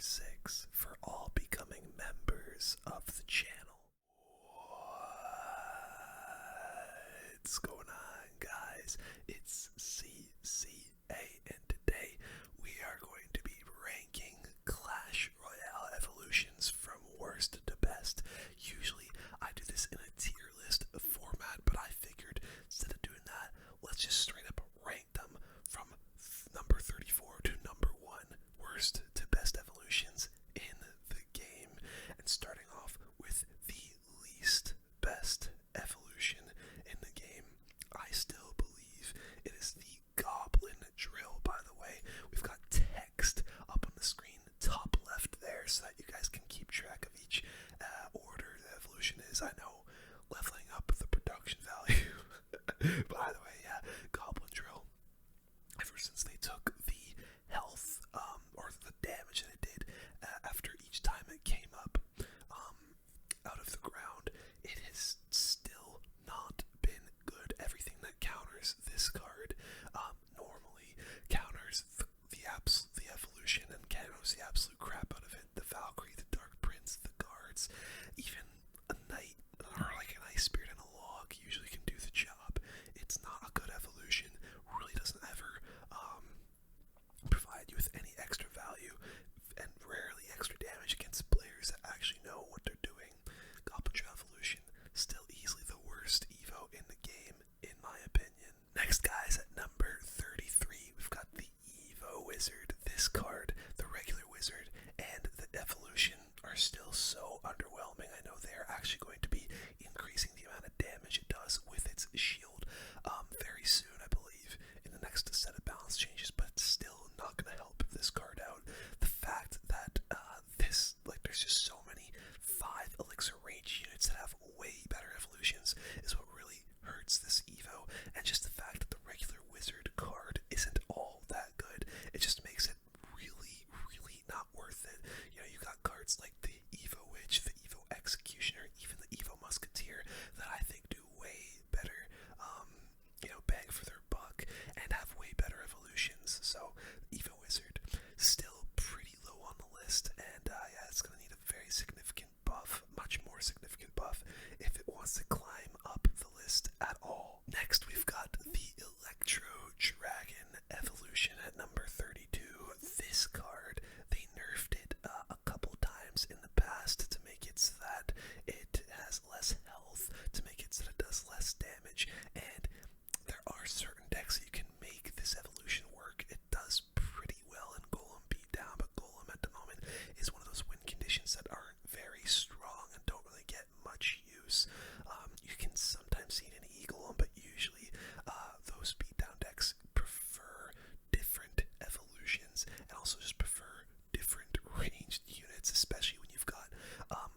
6 for all becoming members of the channel. What's going on, guys? It's CCA, and today we are going to be ranking Clash Royale evolutions from worst to best. Usually I do this in a tier list format, but I figured instead of doing that, let's just straight up rank them from number 34 to number 1, worst to best evolutions in the game. And starting off with the least best evolution in the game, I still believe it is the Goblin Drill. By the way, we've got text up on the screen, top left there, so that you guys can keep track of each order the evolution is. I know, leveling up the production value. By the way, yeah, Goblin Drill. Ever since they took the health, or the damage that it did after each time it came up out of the ground, it has still not been good. Everything that counters this card normally counters the evolution and counters the absolute crap out of it. The Valkyrie, the Dark Prince, the guards, even a knight or like an ice spirit and a log usually can do the job. It's not a good evolution. Really doesn't ever provide you with any extra value, and rarely extra damage against players that actually know what they're doing. Goblin Drill evolution, still easily the worst Evo in the game, in my opinion. Next, guys, at number 33, we've got the Evo Wizard. This card, the regular wizard and the evolution, are still so underwhelming. I know they're actually going to be increasing the amount of damage it does with its shield very soon, I believe, in the next set of balance changes, but it's still not going to help this card out. The fact that there's just so many 5 elixir range units that have way better evolutions is what really hurts this Evo, and just the fact that the regular wizard card isn't all that good, it just makes it really, really not worth it. You know, you got cards like the Evo Witch, the Evo Executioner, even the Evo Musketeer that I think do way better, bang for their buck and have way better evolutions. So Evo Wizard still pretty low on the list, and yeah, it's gonna need a very significant buff, much more significant buff, if it wants to climb up the list at all. Next, we've got the Electro Dragon evolution at number 32. This card, they nerfed it a couple times in the past to make it so that it has less health, to make it so that it does less damage, and there are certain decks that you can make this evolution work. It does pretty well in Golem Beatdown, but Golem at the moment is one of those win conditions that aren't very strong and don't really get much use. You can sometimes see it in Eagle, but usually those beatdown decks prefer different evolutions and also just prefer different ranged units, especially when you've got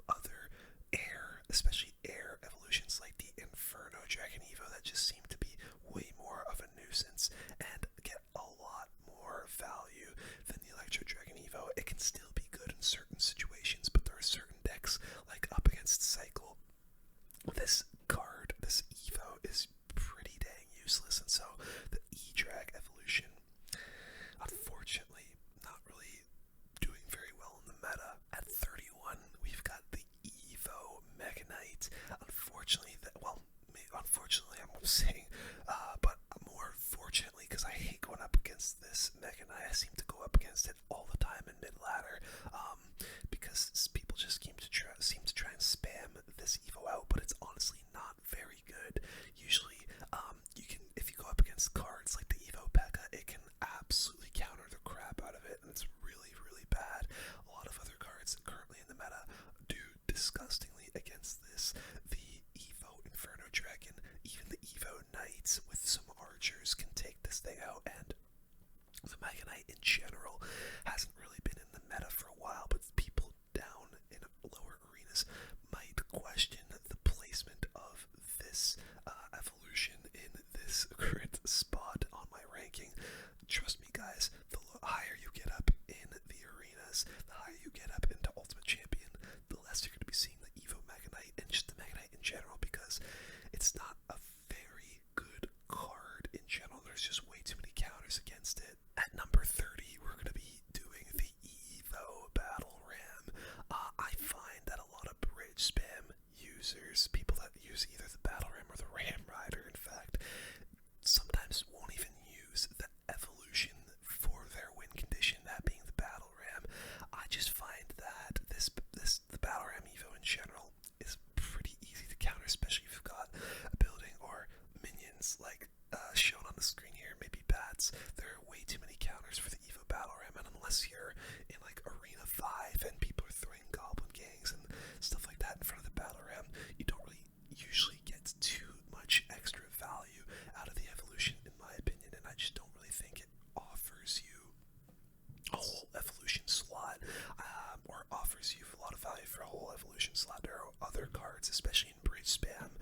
other especially air evolutions like the Inferno Dragon Evo that just seem to be way more of a nuisance and get a lot more value than the Electro Dragon Evo. It can still be good in certain situations, but there are certain decks, like up against Cycle, this card, this Evo, is pretty dang useless, and so the E-Drag evolution, unfortunately, not really doing very well in the meta. At 31, we've got the Evo Mega Knight. Unfortunately, I'm saying, but more fortunately, because I hate going up against this Mega Knight. I seem to go up against it all the time in mid-ladder, because people just seem to try and spam this Evo out, but it's honestly not very good. Usually, if you go up against cards like the Evo P.E.K.K.A, it can absolutely counter the crap out of it, and it's really, really bad. A lot of other cards currently in the meta do disgustingly against this. The Evo Inferno Dragon, even the Evo Knights with some archers can take this thing out, and the Mega Knight in general hasn't really been in the meta for a while, but people down in lower arenas might question the placement of this evolution in this current spot on my ranking. Trust me, guys, the higher you get up in the arenas, the higher you get up into Ultimate Champion, the less you're going to be seeing the Evo Mega Knight and just the Mega Knight in general, because it's not a very good card in general. There's just way too many counters against it. At number 30, we're going to be doing the Evo Battle use either the Battle Ram or the Ram Rider. In fact, sometimes won't even use the evolution for their win condition, that being the Battle Ram. I just find that the Battle Ram Evo in general is pretty easy to counter, especially if you've got a building or minions like shown on the screen here, maybe bats. There are way too many counters for the Evo Battle Ram, and unless you're in like Arena 5 and people are throwing Goblin Gangs and stuff like that in front of the Battle Ram, you don't really usually get too much extra value out of the evolution, in my opinion, and I just don't really think it offers you a whole evolution slot, or offers you a lot of value for a whole evolution slot. There are other cards, especially in bridge spam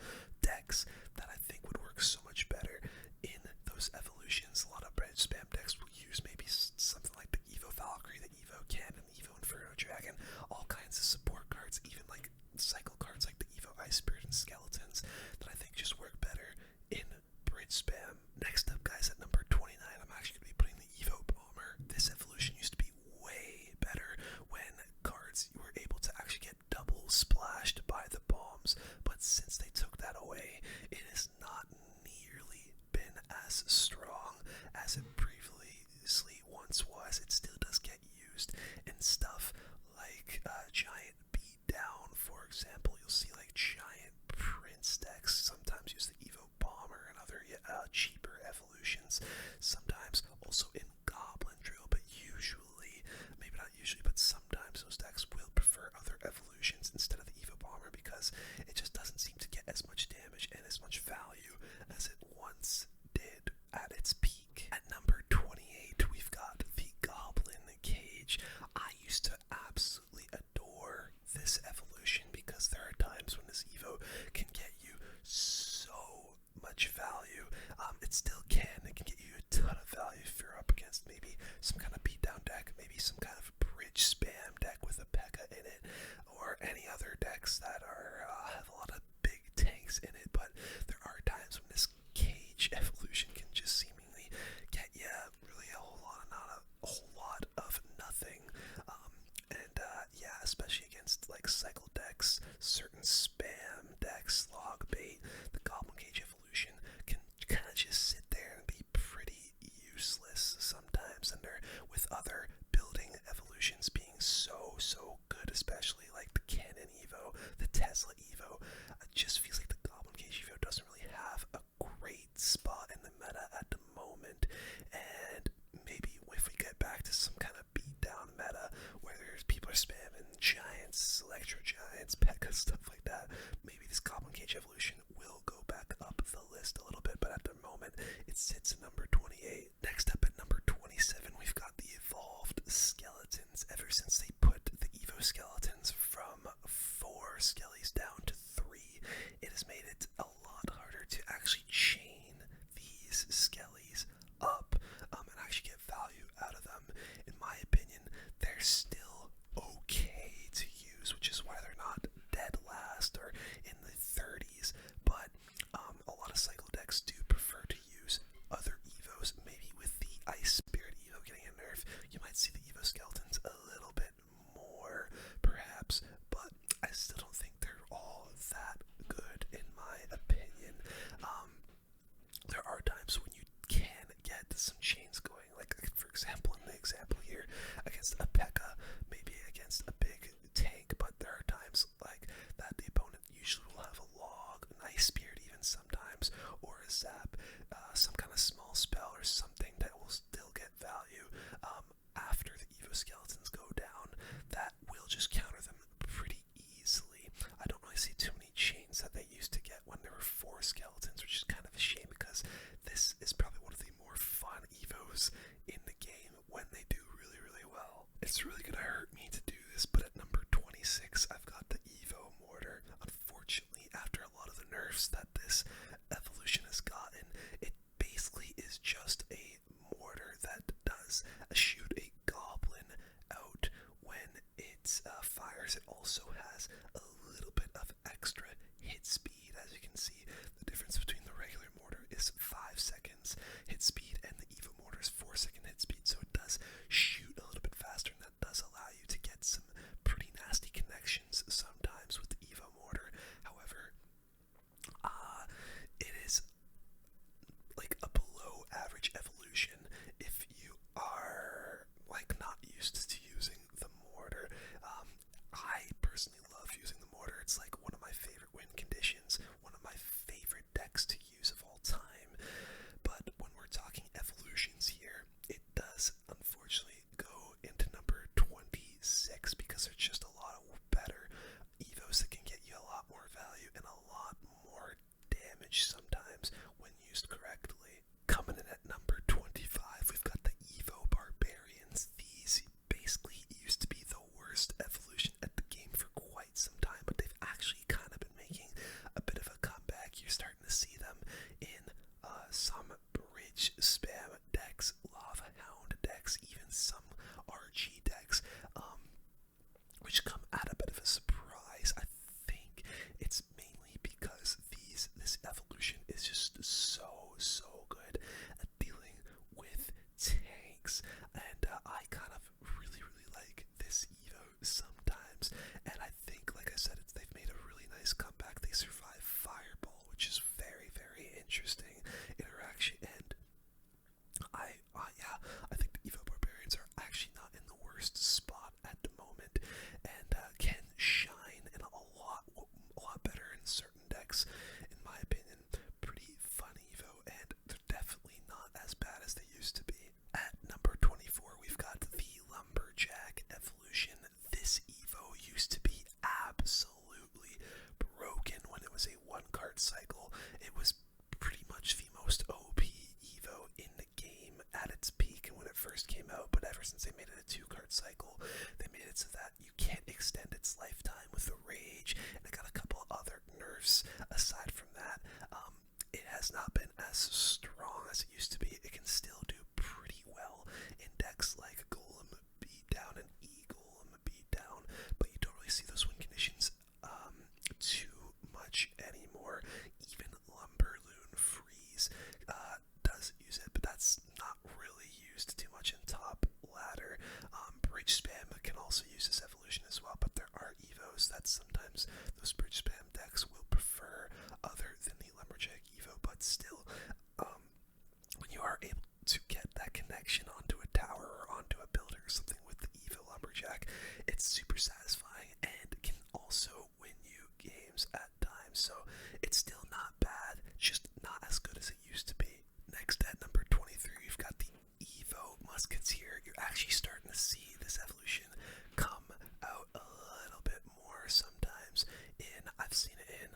decks, that I think would work so much better in those evolutions. A lot of bridge spam decks will use maybe something like the Evo Valkyrie, the Evo Cannon, Evo Inferno Dragon, all kinds of support cards, even like cycle cards like the Evo Ice Spirit and Skeletons, that I think just work better in bridge spam. Next up, guys, at number 29, I'm actually going to be putting the Evo Bomber. This evolution used to be way better when cards were able to actually get double splashed by the bombs, but since they took that away, it has not nearly been as strong as it previously once was. It still does get used in stuff like Giant Beatdown, for example. You'll see like Giant Prince decks sometimes use the Evo Bomber and other cheaper evolutions, sometimes also in Goblin Drill, but usually, maybe not usually, but sometimes those decks will prefer other evolutions instead of the Evo Bomber because it just doesn't seem to get as much damage and as much value as it once did at its peak. At number 28, we've got the Goblin Cage. I used to absolutely adore this evolution because there are times when this Evo can get you so much value. It still can. It can get you a ton of value if you're up against maybe some kind of beatdown deck, maybe some kind of bridge spam deck with a P.E.K.K.A in it, or any other decks that are have a lot of big tanks in it. But there are times when this Cage evolution can just seemingly get you really a whole lot of nothing. Yeah, especially against like cycle decks, certain spam decks, log bait, the Goblin Cage evolution can kind of just sit there and be pretty useless sometimes, and with other building evolutions being so good, especially like the Cannon Evo, the Tesla Evo, it just feels like the Goblin Cage Evo doesn't really have a great spot in the meta at the moment. And maybe if we get back to some kind of beatdown meta where people are spamming giants, electro giants, P.E.K.K.A, stuff like that, maybe this Goblin Cage evolution will go back up the list a little bit, but at the moment it sits at number 28. Next up at number 27, we've got the Evolved Skeletons. Ever since they put the Evo Skeletons from 4 skellies down to 3, it has made it a lot harder to actually chain these skellies up and actually get value out of them. In my opinion, they're still okay to use, which is why they're not dead last or in the 30s, but a lot of cycle decks do prefer to use other Evos. Maybe with the Ice Spirit Evo getting a nerf, you might see the Evo Skeletons a little bit more, perhaps, but I still don't think they're all that good, in my opinion. There are times when you can get some chains going, like for example in the example here, against a P.E.K.K.A, maybe against a big tank, but there are times like that the opponent usually will have a log, an Ice Spirit even sometimes, or a zap, some kind of small spell or something that will still get value after the Evo Skeletons go down, that will just counter them pretty easily. I don't really see too many chains that they used to get when there were 4 skeletons, which is kind of a shame because this is probably one of the more fun Evos in the game when they do really well. It's really gonna hurt me to do this, but at number 26, I've got the Evo Mortar. Unfortunately, after a lot of the nerfs that this evolution has gotten, it basically is just a mortar that does shoot a goblin out when it fires. It also has a little bit of extra hit speed. As you can see, the difference between the regular mortar is 5 seconds hit speed and the Evo Mortar is 4-second hit speed, so it does shoot a little bit faster, and that does allow you to get some pretty nasty connections sometimes with the Evo Mortar. However, used to be. At number 24, we've got the Lumberjack evolution. This Evo used to be absolutely broken when it was a one card cycle. It was pretty much the most OP Evo in the game at its peak and when it first came out, but ever since they made it a two card cycle, they made it so that you can't extend its lifetime with the Rage, and it got a couple other nerfs aside from that. It has not been as strong as it used to be. It can still do pretty well in decks like Golem Beatdown and E-Golem Beatdown, but you don't really see those win conditions too much anymore. Even Lumberloon Freeze does use it, but that's not really used too much in top ladder. Bridge Spam can also use this evolution as well, but there are Evos that sometimes those Bridge Spam decks will prefer other than the Lumberjack Evo, but still, when you are able to get that connection onto a tower or onto a builder or something with the Evo Lumberjack, it's super satisfying and can also win you games at times, so it's still not bad, just not as good as it used to be. Next at number 23, we've got the Evo Musketeer. You're actually starting to see this evolution come out a little bit more sometimes. I've seen it in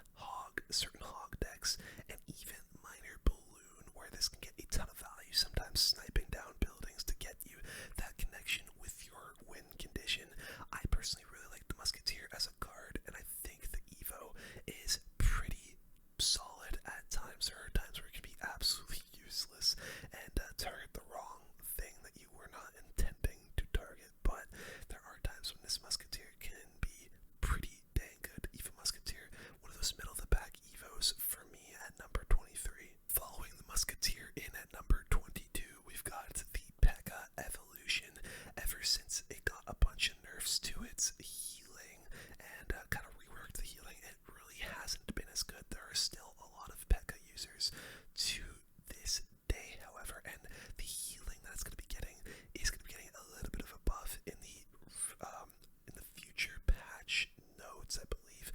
certain Hog decks, and even Minor Balloon, where this can get a ton of value, sometimes sniping down buildings to get you that connection with your win condition. I personally really like the Musketeer as a card, and I think the Evo is pretty solid at times. There are times where it can be absolutely useless and target the wrong thing that you were not intending to target, but there are times when this Musketeer can be pretty dang good. Evo Musketeer, one of those middle of the pack Evos for me at number 23. Following the Musketeer in at number 22, we've got the P.E.K.K.A evolution. Ever since it got a bunch of nerfs to its healing and kind of reworked the healing, it really hasn't been as good. There are still a lot of P.E.K.K.A users to this day, however, and the healing that it's going to be getting is going to be getting a little bit of a buff in the future patch notes, I believe.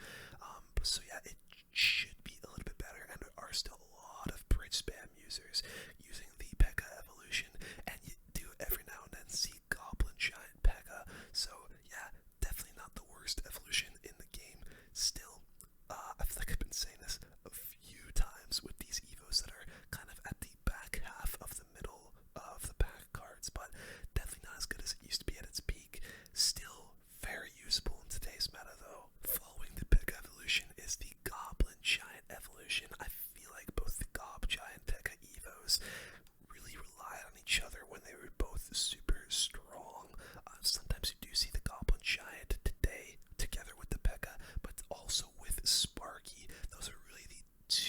So yeah, it should be a little bit better, and there are still a lot of bridge spam users using the P.E.K.K.A evolution, and you do every now and then see Goblin Giant P.E.K.K.A. So yeah, definitely not the worst evolution in the game. Still, I feel like I've been saying this a few times with these Evos that are kind of at the back half of the middle of the pack cards, but definitely not as good as it used to be at its peak. Still very usable in today's meta though. Following the P.E.K.K.A evolution is the Goblin Giant evolution. I feel like both the Gob Giant P.E.K.K.A Evos really relied on each other when they were both super strong. Sometimes you do see the Goblin Giant today together with the P.E.K.K.A, but also with Sparky. Those are really the two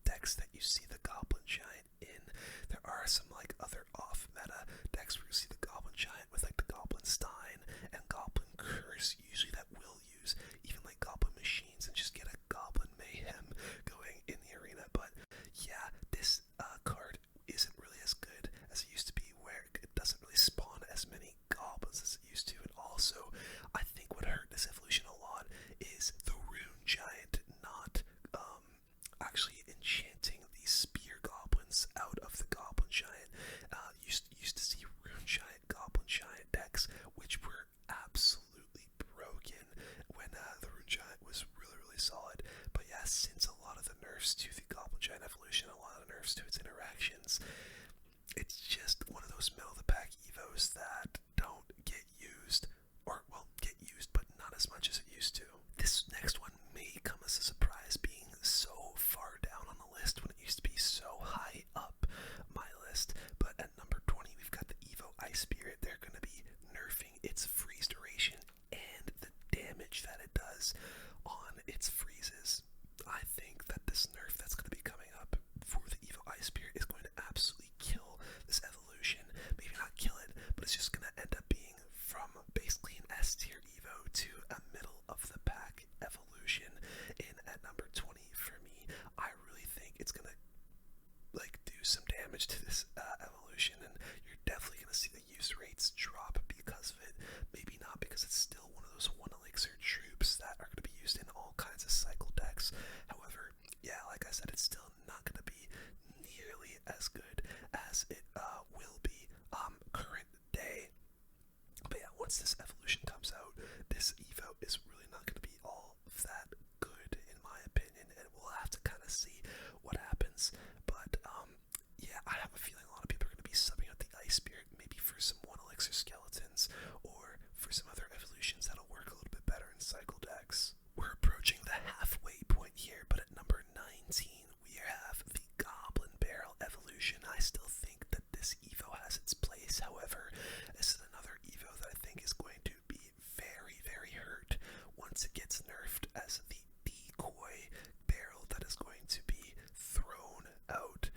decks that you see the Goblin Giant in. There are some like other off meta decks where you see the Goblin Giant with like the Goblin Stein and Goblin Curse, usually that will use even like Goblin Machines and just get a Goblin Mayhem going in the arena. But yeah, this card isn't really as good as it used to be, where it doesn't really spawn as many goblins as it used to. And also, I think what hurt this evolution a lot is the Rune Giant not actually enchanting these spear goblins out of the Goblin Giant. Used to see Rune Giant, Goblin Giant decks, which were absolutely broken when the Rune Giant was really, really solid. But yeah, since a lot of the nerfs to the Goblin Giant evolution, a lot of the nerfs to its interactions, it's just one of those middle of the pack Evos that don't get used, or well, get used, but not as much as it used to. This next one may come as a surprise, being so far down on the list when it used to be so high up my list. But at number 20, we've got the Evo Ice Spirit. They're going to be nerfing its freeze duration and the damage that it does on its freezes. I think that this nerf that's going to be coming up for the Evo Ice Spirit is going to absolutely kill this evolution. Maybe not kill it, but it's just going to end up being from basically an S tier Evo to a middle of the pack evolution. In at number 20 for me, I really think it's going to like do some damage to this evolution, and you're definitely going to see the use rates drop because of it. Maybe not because it's still one of those one elixir troops that are going to be used in all kinds of cycle decks. However, yeah, like I said, it's still not going to be nearly as good this Evo is really not going to be all that good in my opinion, and we'll have to kind of see what happens. But yeah, I have a feeling a lot of people are going to be subbing out the Ice Spirit, maybe for some One Elixir Skeletons, or for some other evolutions that'll work a little bit better in cycle decks. We're approaching the halfway point here, but at number 19 we have the Goblin Barrel evolution. I still think that this Evo has its place, however, this is another Evo that I think is going to be very, very hurt once it gets nerfed, as the decoy barrel that is going to be thrown out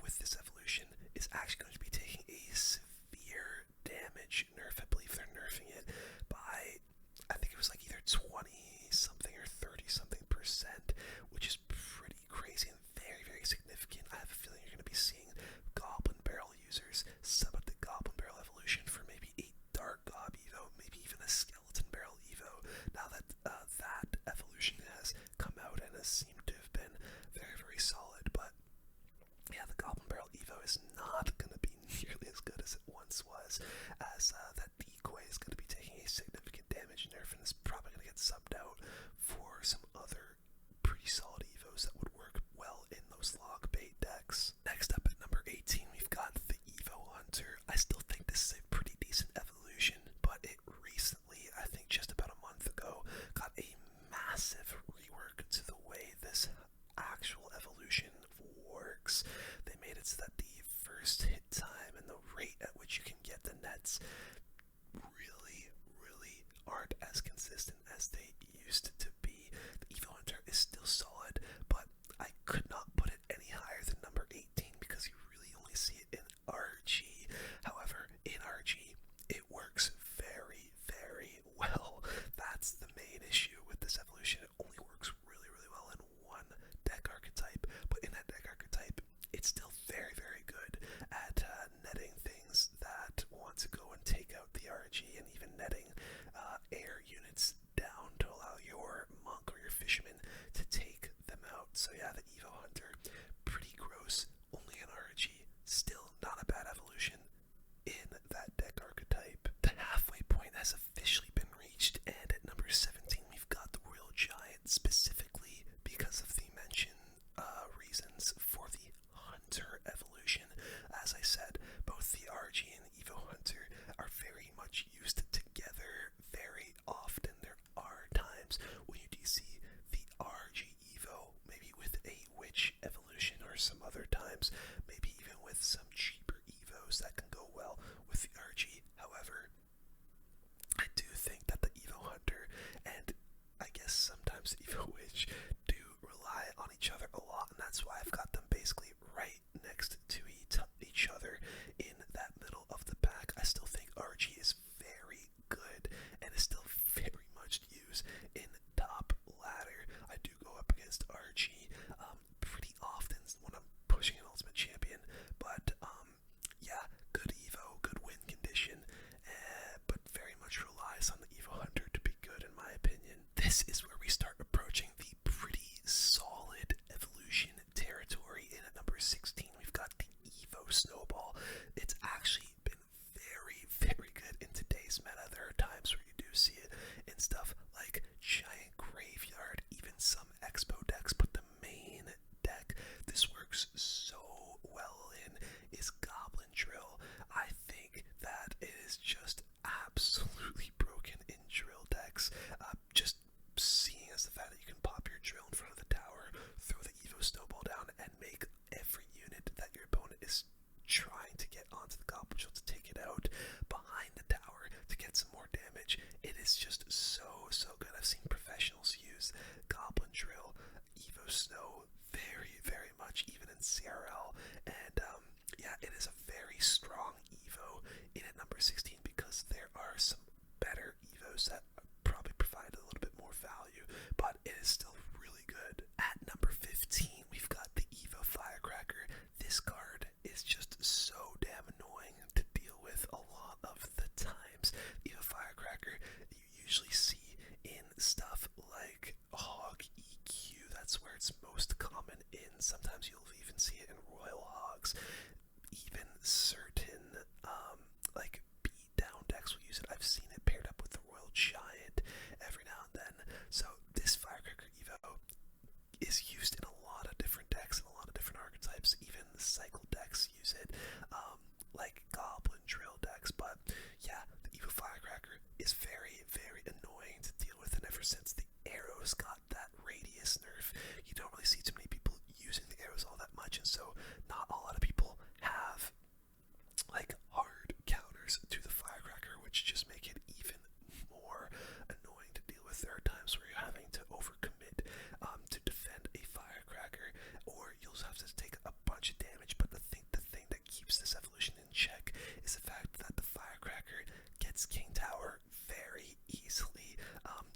with this evolution is actually going to be taking a severe damage nerf. I believe they're nerfing it by, I think it was like either 20 something or 30 something percent, which is pretty crazy and very, very significant. I have a feeling you're going to be seeing Goblin Barrel users sub up the Goblin Barrel evolution for maybe a Dark Gob Evo, maybe even a Skeleton Barrel Evo, now that that evolution has come out and has seemed to have been very, very solid. But yeah, the Goblin Barrel Evo is not going to be nearly as good as it once was, as that decoy is going to be taking a significant damage nerf and is probably going to get subbed out for some other pretty solid Evos that would work well in those log bait decks. Next up at number 18, we've got the Evo Hunter. I still think this is a pretty decent evolution, but it recently, I think just about a month ago, got a massive rework to the way this actual evolution works. They made it so that the first hit time and the rate at which you can get the nets really, really aren't as consistent as they used to be. The Evo Hunter is still solid, but I could not put it any higher than number 18 because you really only see it in RG. However, in RG, it works very, very well. That's the main issue with this evolution. It only works really, really well in one deck archetype, but in that deck archetype, it's still very, very good at netting things that want to go and take out the RG, and even netting air units down to allow your monk or your fisherman to take them out. So yeah, the Evo Hunter, pretty gross, only in RG, still not a bad evolution in that deck archetype. The halfway point has officially been reached, and at number 17 we've got the Royal Giant, specifically because of the mentioned reasons for the Hunter evolution. As I said, both the RG and the Evo Hunter are very much used together very often. There are times when you do see the RG Evo maybe with a Witch evolution, or some other times maybe even with some cheaper Evos that can go well with the RG. However, I do think that the Evo Hunter and I guess sometimes the Evo Witch do rely on each other a lot, and that's why I've got them basically right next to each other in that middle of the pack. I still think RG is very good and is still very much used in top ladder. I do go up against RG pretty often when I'm pushing an Ultimate Champion, but yeah, good Evo, good win condition, but very much relies on the Evo Hunter to be good in my opinion. This is where we start approaching the pretty solid evolution territory. In at number 16 we've got the Evo Snowball. It's actually been very, very good in today's meta. There are times where you do see it in stuff like Giant Graveyard, even some Expo decks, but the main deck this works so well in is Goblin Drill. I think that it is just absolutely broken in drill decks. Just seeing as the fact that you can pop your drill in front of the tower, throw the Evo Snowball down, and make every unit that your opponent is trying to get onto the Goblin Drill to take it out behind the tower to get some more damage. It is just so, so good. I've seen professionals use Goblin Drill, Evo Snow very, very much, even in CRL, and yeah, it is a very strong Evo in at number 16 because there are some better Evos that probably provide a little bit more value, but it is still really good. At number 15 we've got the Evo Firecracker. This card is just so damn annoying to deal with a lot of the times. Evo Firecracker you usually see in stuff like Hog EQ, that's where it's most common in. Sometimes you'll even see it in Royal Hogs. Even certain like beat down decks will use it. I've seen it paired up with the Royal Giant So this Firecracker Evo is used in a lot of different decks and a lot of different archetypes. Even the cycle decks use it, like Goblin Drill decks. But yeah, the Evo Firecracker is very, very annoying to deal with, and ever since the arrows got that radius nerf, you don't really see too many people using the arrows all that much, and so not a lot of people have like hard counters to the Firecracker, which just make it even more annoying to deal with. There are times where you're having to overcommit to defend a Firecracker, or you'll have to take a bunch of damage. But the thing that keeps this evolution in check is the fact that the Firecracker gets King Tower very easily.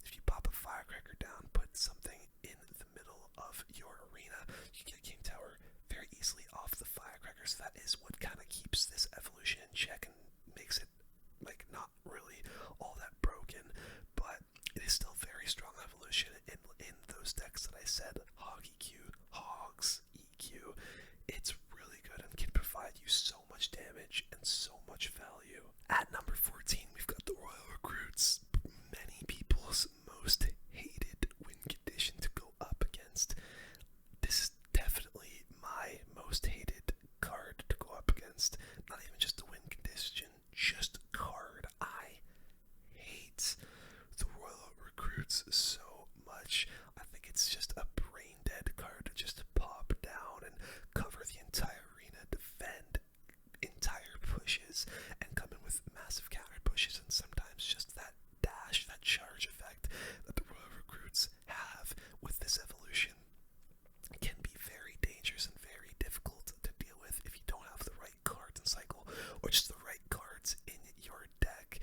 If you pop a Firecracker down, put something in the middle of your arena, you get King Tower very easily off the Firecracker. So that is what kind of keeps this evolution in check and makes it like not really all that broken, but it is still very strong evolution in those decks that I said, Hog EQ, Hogs EQ. It's really good and can provide you so much damage and so much value. At number 14, we've got the Royal Recruits, many people's most hated win condition to go up against. This is definitely my most hated card to go up against. Not even just the win condition, just card. I hate the Royal Recruits so much. I think it's just a brain dead card to just pop down and cover the entire arena, defend entire pushes, and come in with massive counter pushes, and sometimes just that dash, that charge effect that the Royal Recruits have with this evolution can be very dangerous and very difficult to deal with if you don't have the right cards in cycle, or just the right cards in your deck.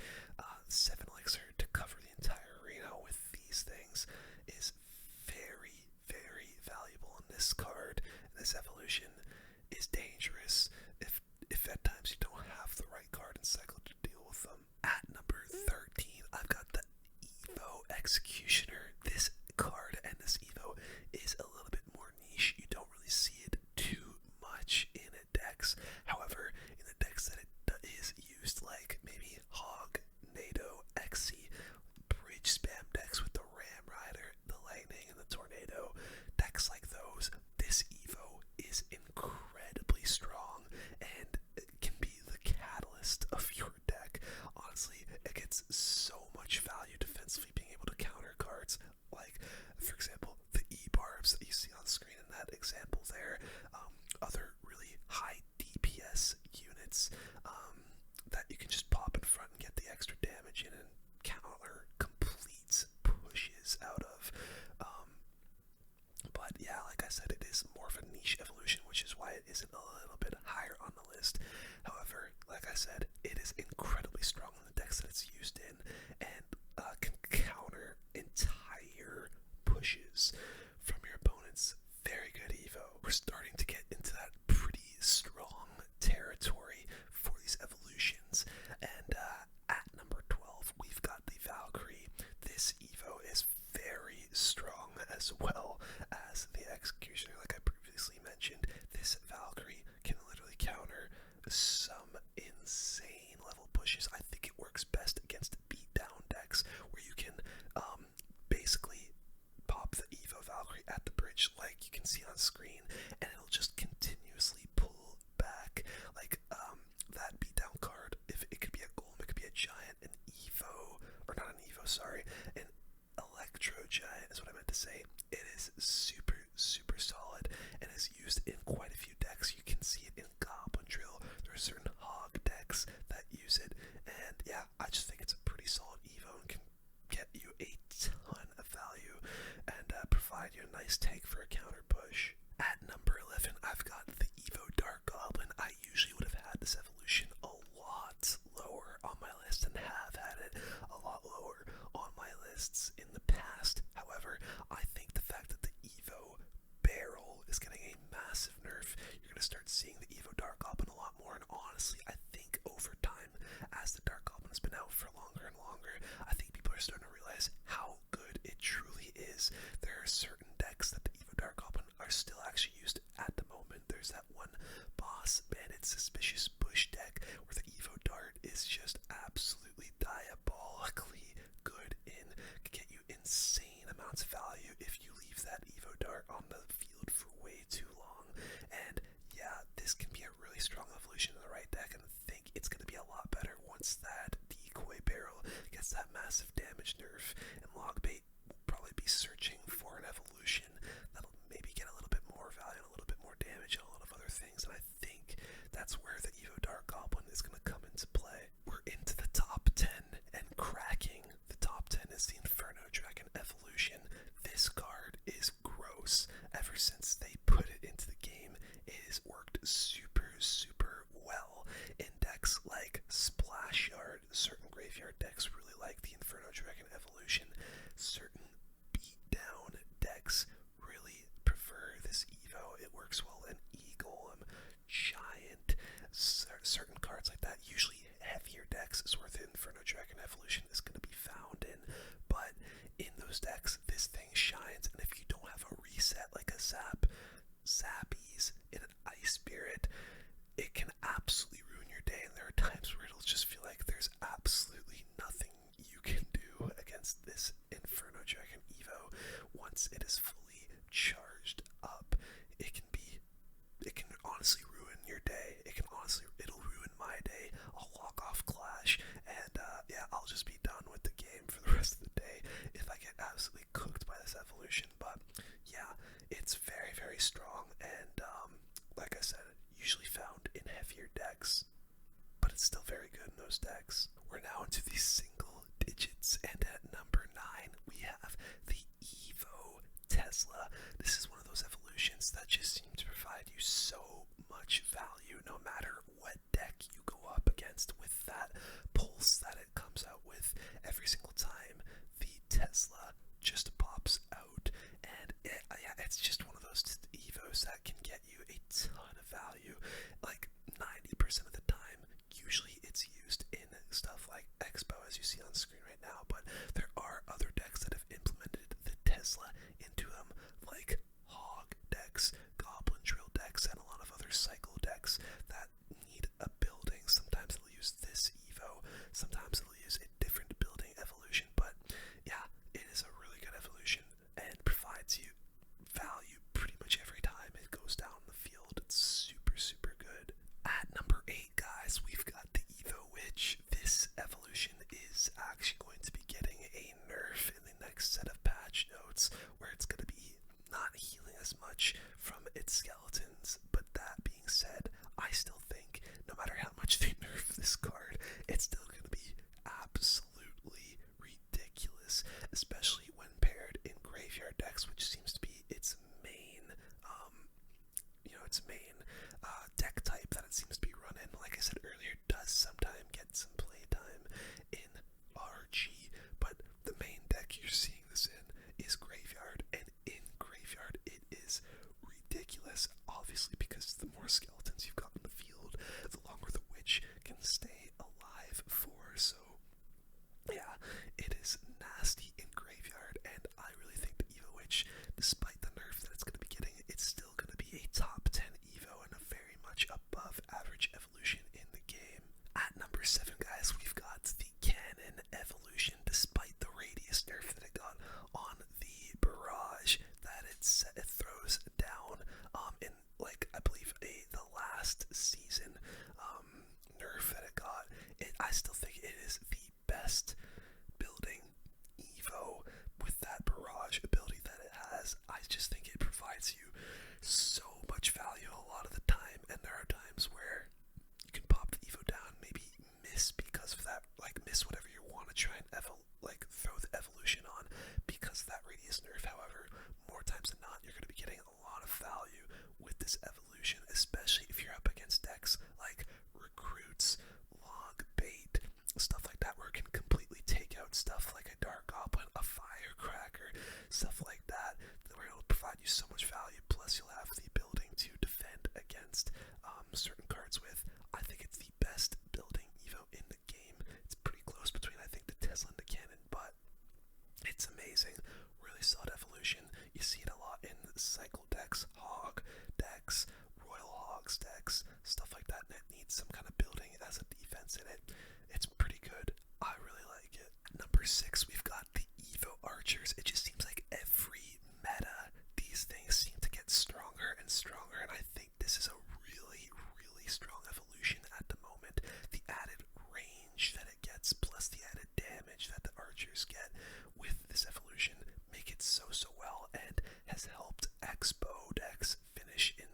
7 elixir to cover the entire arena with these things is very, very valuable in this card. And this evolution is dangerous if at times you don't have the right card in cycle to deal with them. At number 13, I've got the Evo Executioner. This card and this Evo is a little bit more niche. You don't really see it too much in decks. However, in the decks that it is used, like maybe Hog, NATO, Xe, bridge spam decks with the Ram Rider, the Lightning, and the Tornado, decks like those, this Evo is incredibly strong and it can be the catalyst of your deck. Honestly, it gets so much value defensively being able to counter cards like, for example, the E-Barbs that you see on screen in that example there, other really high DPS units that you can just pop in front and get the extra damage in and counter complete pushes out of. But yeah, like I said, it is more of a niche evolution, which is why it isn't a little bit higher on the list. However, like I said, it is incredibly strong in the decks that it's used in, and can counter entire pushes from your opponents. Very good Evo. We're starting to get into that pretty strong territory for these evolutions, and at number 12, we've got the Valkyrie. This Evo is very strong as well as the Executioner, like I previously mentioned. This Valkyrie can literally counter some insane level pushes. I think it works best against beatdown decks where you can basically pop the Evo Valkyrie at the bridge like you can see on screen, and it'll just continuously pull back like that beatdown card. If it could be a golem, it could be a giant, an Evo, or not an Evo, sorry, an Electro Giant is what I meant to say. It is super, super solid and is used in quite a few decks. You can see it in Goblin Drill. There are certain Hog decks that use it, and yeah, I just think it's a pretty solid Evo and can get you a ton of value and provide you a nice tank for a counter push. At number 11, I've got the Evo Dark Goblin. I usually would have had this evolution a lot lower on my list and have had it a lot lower on my lists in the past. However, I think the fact that the Evo Barrel is getting a massive nerf, you're going to start seeing the Evo Dark Goblin a lot more, and honestly, I think over time, as the Dark Goblin has been out for longer and longer, I think people are starting to realize how good it truly is. There are certain decks that the Evo Dark Goblin are still actually used at the moment. There's that one Boss Bandit Suspicious Bush deck where the Evo Dart is just absolutely diabolically good in, can get you insane amounts works well in E-Golem, Giant, certain cards like that. Usually heavier decks is where the Inferno Dragon evolution is going to be found in, but in those decks, this thing shines, and if you don't have a reset like a Zappies, in an Ice Spirit, it can absolutely ruin your day, and there are times where it'll just feel like there's absolutely nothing you can do against this Inferno Dragon Evo. Once it is fully charged up, it can honestly ruin your day. It'll ruin my day. I'll log off Clash, and yeah, I'll just be done with the game for the rest of the day if I get absolutely cooked by this evolution. But yeah, it's very, very strong, and like I said, usually found in heavier decks, but it's still very good in those decks. We're now into the single digits, and at number 9 we have the Evo Tesla. This is one of those evolutions that just seem to provide you so much value no matter what deck you go up against, with that pulse that it comes out with every single time. The Tesla just pops out, and yeah, it's just one of those Evos that can get you a ton of value. Like 90% of the time, usually it's used in stuff like Expo, as you see on screen right now, but there are other decks that have implemented the Tesla into them, like Hog decks, Goblin Drill decks, and a lot of other cycle decks that need a building. Sometimes they'll use this Evo, sometimes they'll use a different building evolution, but yeah, it is a really good evolution and provides you value pretty much every time it goes down the field. It's super, super good. At number 8, guys, we've got the Evo Witch. This evolution is actually going to be getting a nerf in the next set of patch notes, where it's going to be not healing as much from its skeletons. But that being said, I still think no matter how much they nerf this card, it's still going to be absolutely ridiculous, especially when paired in graveyard decks, which seems to be its main, deck type that it seems to be running. Like I said earlier, it does sometimes get some playtime in RG, but the main deck you're seeing this in is graveyard, and in graveyard it is ridiculous, obviously, because the more skeletons you've got in the field, the longer the witch can stay alive for. So yeah, it is nasty in graveyard, and I really think the Evo Witch, despite the nerf that it's going to be getting, it's still going to be a top 10 Evo and a very much above average evolution in the game. At number 7, guys, we've got the Cannon evolution. Despite the radius nerf that it got on the barrage that it throws down in, like, I believe the last season nerf that it got, I still think it is the best building Evo with that barrage ability that it has. I just think it provides you so much value a lot of the time, and there are times where you can pop the Evo down, maybe miss because of that, like miss whatever you want to try and throw the evolution on because of that radius nerf. However, more times than not, you're going to be getting a lot of value with this evolution, especially if you're up against decks like Recruits, Log Bait, stuff like that, where it can completely take out stuff like a Dark Goblin, a Firecracker, stuff like that, where it'll provide you so much value. Plus, you'll have the ability to defend against certain cards with. I think it's the best building Evo in the game. It's pretty close between, I think, the Tesla and the Cannon, but it's amazing. Really solid evolution. You see it a lot in cycle decks, Hog decks, Royal Hogs decks, stuff like that, and it needs some kind of building as a defense in it. It's pretty good. I really like it. Number 6, we've got the Evo Archers. It just seems like every meta, these things seem to get stronger and stronger, and I think this is a really, really strong evolution at the moment. The added range that it gets, plus the added damage that the Archers get with this evolution, make it so well, and has helped Expo decks finish in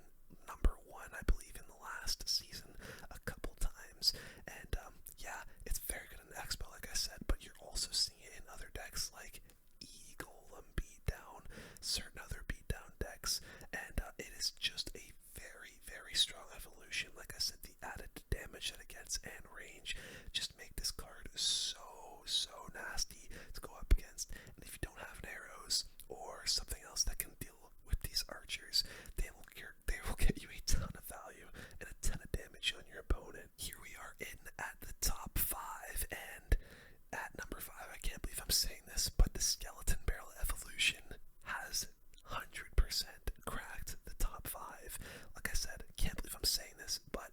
number 1, I believe, in the last season a couple times. And yeah, it's very good in Expo, like I said, but you're also seeing it in other decks like E-Golem Beatdown, certain other beatdown decks, and it is just a very, very strong evolution. Like I said, the added damage that it gets and range just make this card so nasty to go up against. And if you don't have an arrows or something else that can deal with these archers, they will Like I said, can't believe I'm saying this, but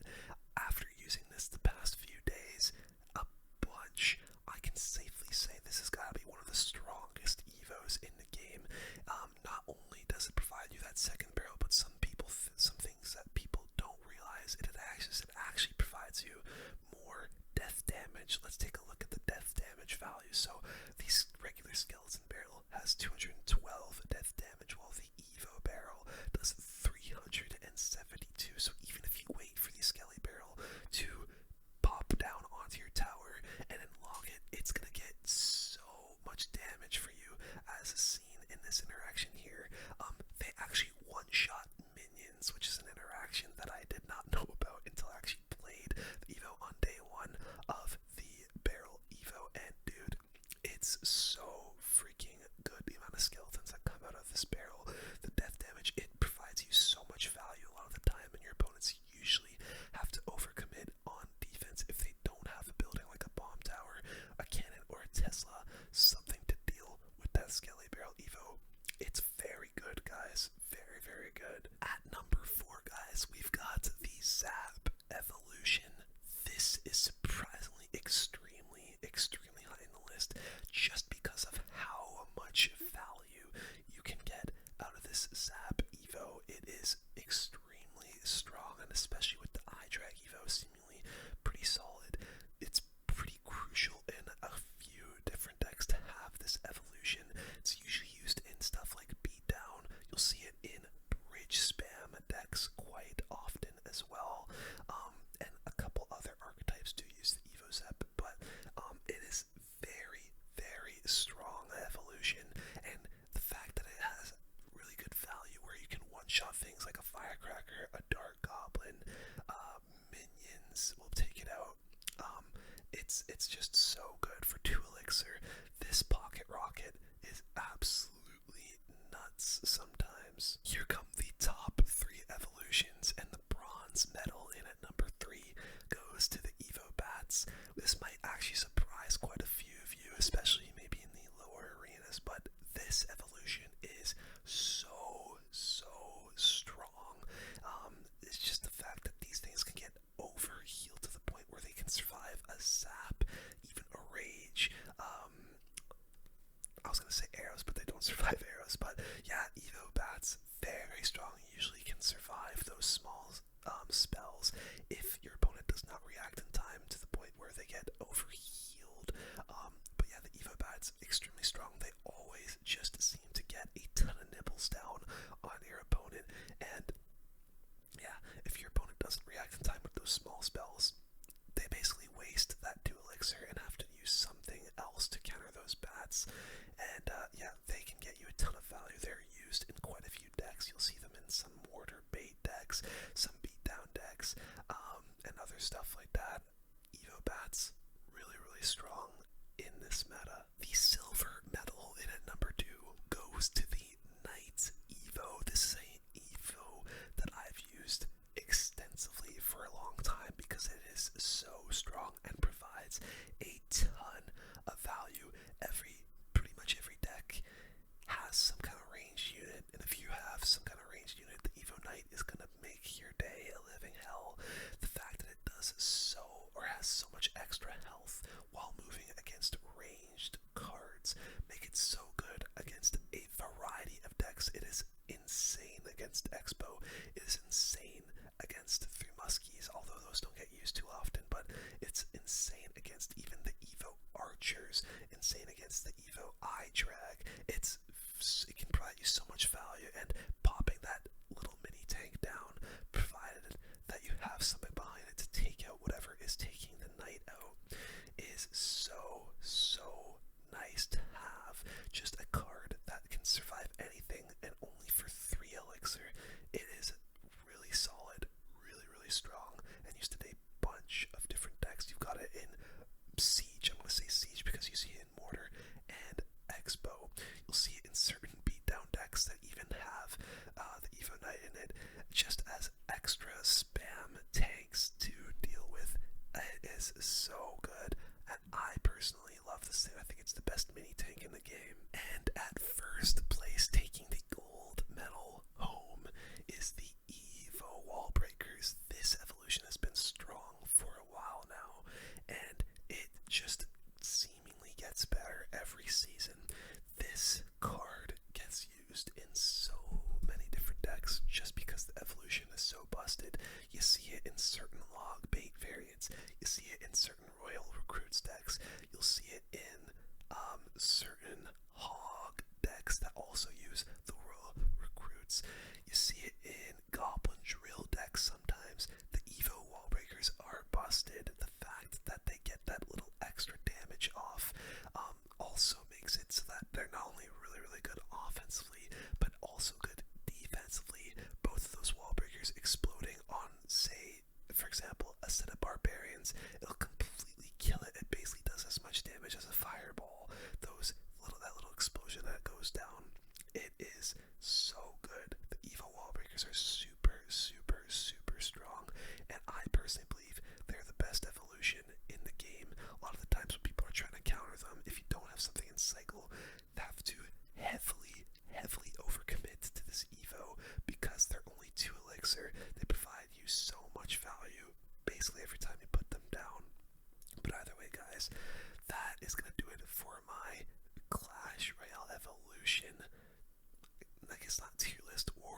after using this the past few days, a bunch, I can safely say this has got to be one of the strongest Evos in the game. Not only does it provide you that second barrel, but some things that people don't realize, it actually provides you more death damage. Let's take a look at the death damage value. So these regular skeleton barrel has 212 death damage, while the Evo barrel does 372. So even if you wait for the Skelly barrel to pop down onto your tower and then log it, it's gonna get so much damage for you, as seen in this interaction here. They actually one-shot minions, which is an interaction that I did not know about until I actually played the Evo on day one of the barrel Evo, and dude, it's so freaking good. The amount of skeletons that come out of this barrel, the death damage, it provides you so much value a lot of the time, and your opponents usually have to overcommit on defense if they don't have a building like a bomb tower, a cannon, or a Tesla, something to deal with that Skelly barrel Evo. It's very good, guys. Very, very good. At number 4, guys, we've got the Zap evolution. This is surprisingly extremely high in the list, just because of how much value you can get out of this Zap Evo. It is extremely strong, and especially with the eye drag Evo seemingly pretty solid, it's pretty crucial in a few different decks to have this evolution. It's usually used in stuff like beatdown. You'll see it in bridge spam decks quite often as well, and a couple other archetypes do use the Evo Zap, but it is very, very strong evolution, and the fact that it has really good value where you can one-shot things like a Firecracker, a Dark Goblin, minions will take it out. It's just so good for 2 elixir. This Pocket Rocket is absolutely nuts sometimes. Here come the top 3 evolutions, and the bronze medal in at number 3 goes to the Evo Bats. This might actually surprise quite a few of you, especially maybe in the lower arenas, but this evolution is so strong. It's just the fact that these things can get overhealed to the point where they can survive a zap, even a rage. I was gonna say arrows, but they don't survive arrows. But yeah, Evo Bats, very strong. Usually can survive those small spells if your opponent does not react in time to the point where they get overhealed. But yeah, the Evo Bats, extremely strong. They always just seem to get a ton of nibbles down on your opponent, and yeah, if your opponent doesn't react in time with those small spells, they basically waste that 2 elixir and have to use something else to counter those bats. And yeah, they can get you a ton of value. They're used in quite a few decks. You'll see them in some mortar bait decks, some beatdown decks, and other stuff like that. Evo Bats, really, really strong in this meta. The silver medal in at number 2 goes to the Knight Evo. This is a Evo that I've used extensively for a long time because it is so strong and provides a ton of value. Pretty much every deck has some kind of ranged unit, and if you have some kind of ranged unit, the Evo Knight is gonna make your day a living hell. The fact that it does has so much extra health while moving against ranged cards make it so good against a variety of decks. It is insane against Expo. It is insane against 3 Muskies, although those don't get used too often, but it's insane against even the Evo Archers, insane against the Evo Eye Drag. It can provide you so much value, and popping that little mini tank down, provided that you have something behind it to take out whatever is taking the Knight out, is so nice to have. Just a card that can survive anything, and only for 3 elixir. It is really solid, really strong, and used in a bunch of different decks. You've got it in Siege. I'm going to say Siege because you see it in Mortar and Expo. You'll see it in certain beatdown decks that even have the Evo Knight in it, just as extra spam tanks to deal with. It is so good, and I personally love this thing. I think it's the best mini tank in the game. And at first place, taking the gold medal home, is the Evo are super, super, super strong, and I personally believe they're the best evolution in the game. A lot of the times when people are trying to counter them, if you don't have something in cycle, they have to heavily, heavily overcommit to this Evo because they're only 2 elixir. They provide you so much value basically every time you put them down. But either way, guys, that is going to do it for my Clash Royale evolution. I guess not tier list or